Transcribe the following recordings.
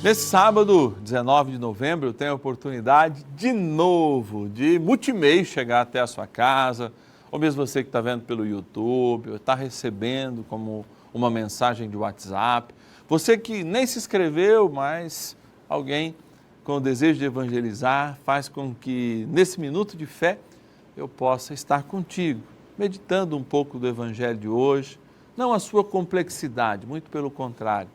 Nesse sábado, 19 de novembro, eu tenho a oportunidade de novo de Multimês chegar até a sua casa, ou mesmo você que está vendo pelo YouTube, ou está recebendo como uma mensagem de WhatsApp. Você que nem se inscreveu, mas alguém com o desejo de evangelizar faz com que nesse minuto de fé eu possa estar contigo, meditando um pouco do Evangelho de hoje, não a sua complexidade, muito pelo contrário,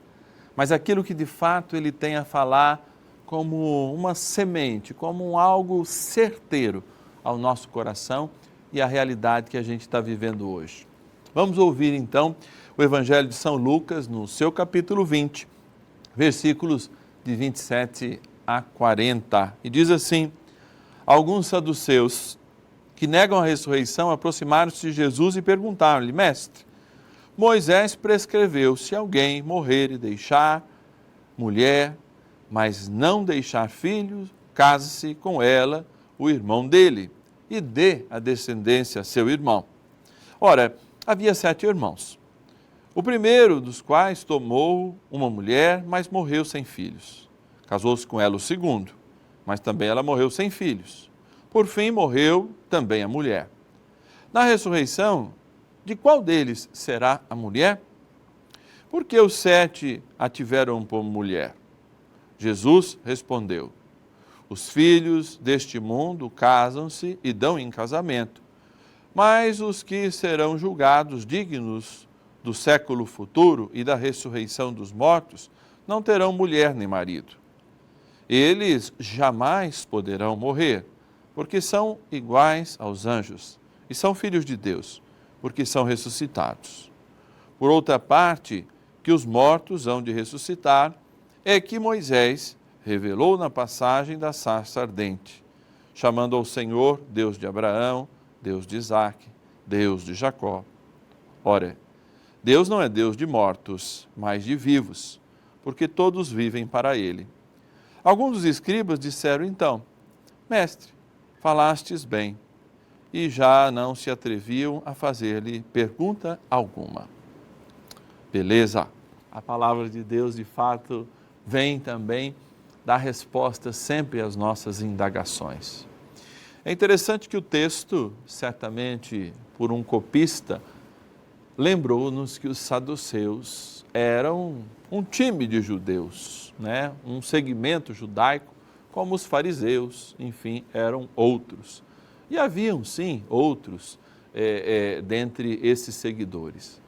mas aquilo que de fato ele tem a falar como uma semente, como algo certeiro ao nosso coração e à realidade que a gente está vivendo hoje. Vamos ouvir então o Evangelho de São Lucas, no seu capítulo 20, versículos de 27 a 40. E diz assim: alguns saduceus que negam a ressurreição aproximaram-se de Jesus e perguntaram-lhe: Mestre, Moisés prescreveu, se alguém morrer e deixar mulher, mas não deixar filhos, case-se com ela, o irmão dele, e dê a descendência a seu irmão. Ora, havia 7 irmãos. O primeiro dos quais tomou uma mulher, mas morreu sem filhos. Casou-se com ela o segundo, mas também ela morreu sem filhos. Por fim, morreu também a mulher. Na ressurreição, de qual deles será a mulher? Porque os 7 a tiveram por mulher. Jesus respondeu: os filhos deste mundo casam-se e dão em casamento, mas os que serão julgados dignos do século futuro e da ressurreição dos mortos não terão mulher nem marido. Eles jamais poderão morrer, porque são iguais aos anjos, e são filhos de Deus, porque são ressuscitados. Por outra parte, que os mortos hão de ressuscitar, é que Moisés revelou na passagem da sarça ardente, chamando ao Senhor Deus de Abraão, Deus de Isaque, Deus de Jacó. Ora, Deus não é Deus de mortos, mas de vivos, porque todos vivem para ele. Alguns dos escribas disseram então: Mestre, falastes bem, e já não se atreviam a fazer-lhe pergunta alguma. Beleza? A palavra de Deus, de fato, vem também dar resposta sempre às nossas indagações. É interessante que o texto, certamente por um copista, lembrou-nos que os saduceus eram um time de judeus, né? Um segmento judaico, como os fariseus, enfim, eram outros. E haviam, sim, outros dentre esses seguidores.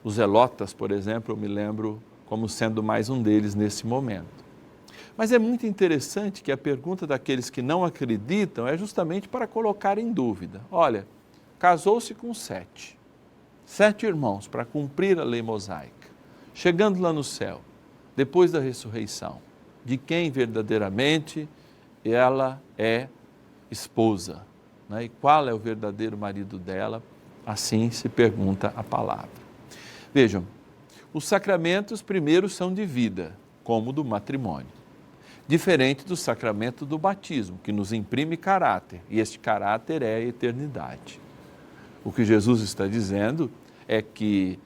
Os zelotas, por exemplo, eu me lembro como sendo mais um deles nesse momento. Mas é muito interessante que a pergunta daqueles que não acreditam é justamente para colocar em dúvida. Olha, casou-se com 7 irmãos para cumprir a lei mosaica. Chegando lá no céu, depois da ressurreição, de quem verdadeiramente ela é esposa, né? E qual é o verdadeiro marido dela? Assim se pergunta a palavra. Vejam, os sacramentos primeiro são de vida, como o do matrimônio, diferente do sacramento do batismo, que nos imprime caráter, e este caráter é a eternidade. O que Jesus está dizendo é que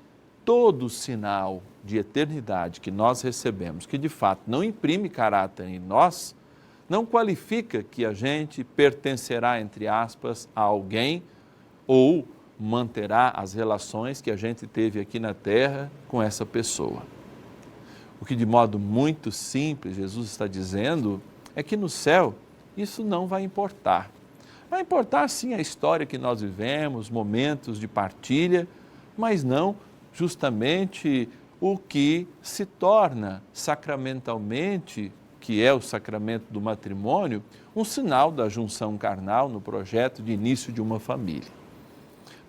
todo sinal de eternidade que nós recebemos, que de fato não imprime caráter em nós, não qualifica que a gente pertencerá, entre aspas, a alguém ou manterá as relações que a gente teve aqui na terra com essa pessoa. O que de modo muito simples Jesus está dizendo é que no céu isso não vai importar. Vai importar sim a história que nós vivemos, momentos de partilha, mas não justamente o que se torna sacramentalmente, que é o sacramento do matrimônio, um sinal da junção carnal no projeto de início de uma família.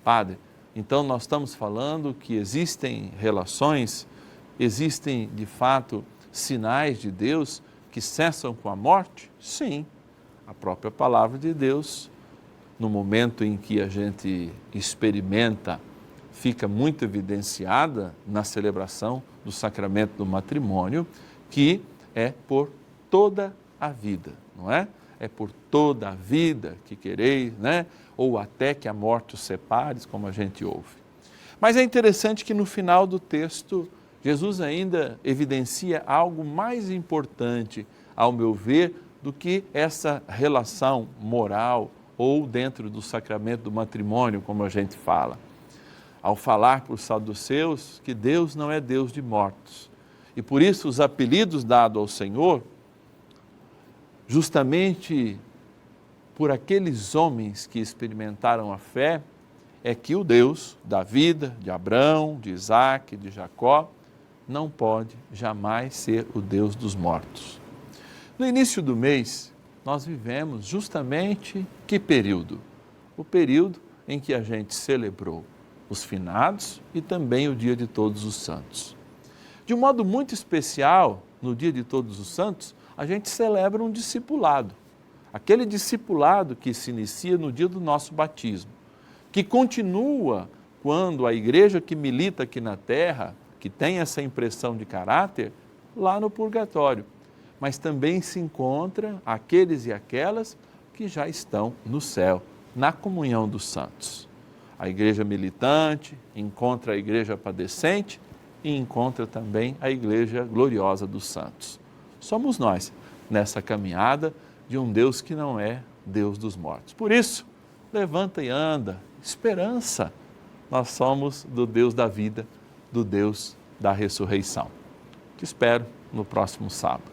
Padre, então nós estamos falando que existem relações, existem de fato sinais de Deus que cessam com a morte? Sim, a própria palavra de Deus, no momento em que a gente experimenta, fica muito evidenciada na celebração do sacramento do matrimônio, que é por toda a vida, não é? É por toda a vida que quereis, né? Ou até que a morte os separe, como a gente ouve. Mas é interessante que no final do texto, Jesus ainda evidencia algo mais importante, ao meu ver, do que essa relação moral ou dentro do sacramento do matrimônio, como a gente fala. Ao falar para os saduceus que Deus não é Deus de mortos. E por isso os apelidos dados ao Senhor, justamente por aqueles homens que experimentaram a fé, é que o Deus da vida, de Abraão, de Isaac, de Jacó, não pode jamais ser o Deus dos mortos. No início do mês, nós vivemos justamente que período? O período em que a gente celebrou os finados e também o Dia de Todos os Santos. De um modo muito especial, no Dia de Todos os Santos, a gente celebra um discipulado. Aquele discipulado que se inicia no dia do nosso batismo, que continua quando a igreja que milita aqui na terra, que tem essa impressão de caráter, lá no purgatório. Mas também se encontra aqueles e aquelas que já estão no céu, na comunhão dos santos. A igreja militante encontra a igreja padecente e encontra também a igreja gloriosa dos santos. Somos nós nessa caminhada de um Deus que não é Deus dos mortos. Por isso, levanta e anda, esperança. Nós somos do Deus da vida, do Deus da ressurreição. Te espero no próximo sábado.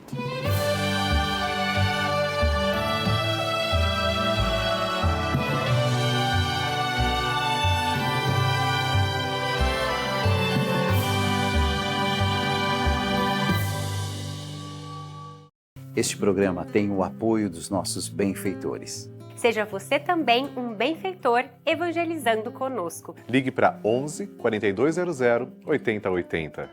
Este programa tem o apoio dos nossos benfeitores. Seja você também um benfeitor evangelizando conosco. Ligue para 11 4200 8080.